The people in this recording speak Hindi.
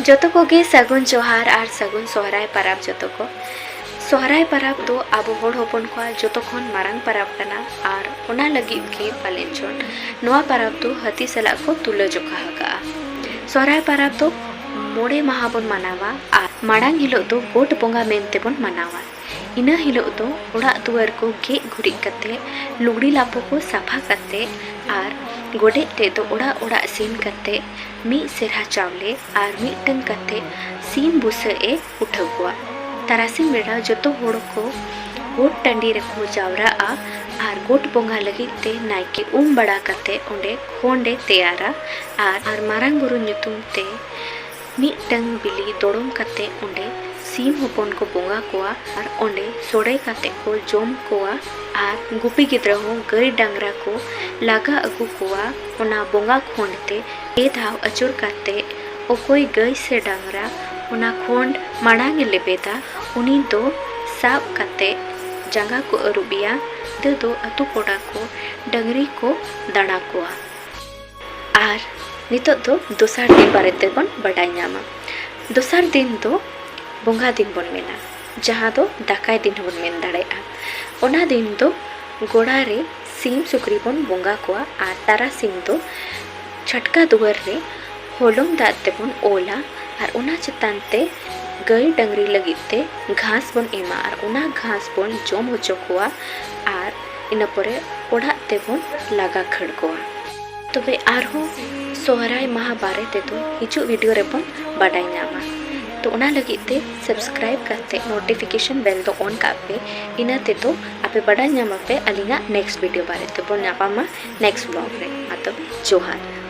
जोतो कोगे सगुन जोहार और सगुन सोहराय परब जोतो को सोहराय परब तो आबो होड़ होपन को जोतो खन मारांग परब कना और ओना लगिद के पालेंचोन नोआ परब तो हती सला को तुला जोखा हगा। सोहराय परब तो मोड़े माहा बन मनावा और माड़ांग हिलो तो गोट बोंगा मेनते बन मनावा। इना हिलो तो ओड़ा दुआर को गे गुड़ी कते लुगड़ी लापो को साफा कते और गोडे ते तो ओड़ा ओड़ा सीन कते मी सेरा चावले और मीटंग कते सीन बुसे ए उठगुआ। तारासिन बेड़ा जोतो होड़ को गोट टंडी रखो जावरा और गोट बोंगा लगी ते नाइके बड़ा कते ओंडे खोंडे तैयारा और मारांग बुरु ᱧᱩᱛᱩᱢ ते मीटंग बिली दोड़ोम कते ओंडे सीम होपन को बोंगा कोआ और ओंडे सोड़े कते को जोम कोआ और गुपी गिद्रा हो गाय डांगरा को लागा अगु कोआ ओना बोंगा खोंडते ए धाव अचुर कते ओकोई गाय से डांगरा ओना खोंड माड़ांग लेबेदा उनी दो साब कते जंगा को अरुबिया दो अतु कोड़ा को डंगरी को दाना कोआ। और नितो दो दोसार दिन बारे बन बड़ाई नामा। दोसार दिन दो बोंगा दिन बन मेना जहाँ दो दाकाय दिन बन मेन दाड़ेआ। ओना दिन दो गोड़ा रे सीम सुकरी बन बोंगा कोआ और तारा सीम दो छटका दुआर रे होलम दाद ते बन ओला और ओना चेतान ते गाय डंगरी लगिते घास बन एमा और ओना घास बन जोम होचो कोआ और इना परे ओड़ा ते बन लागा खड़ कोआ। तबे आरहो सोहराय माहा बारे ते तो हिजु वीडियो रे बन बाडाई नामा। तो ओना लगी ते सब्सक्राइब करते नोटिफिकेशन बेल तो ऑन का पे इना ते तो आपे बाडाई नामा पे अलिंगा नेक्स्ट वीडियो बारे ते बन नापामा नेक्स्ट व्लॉग रे। तबे जोहार।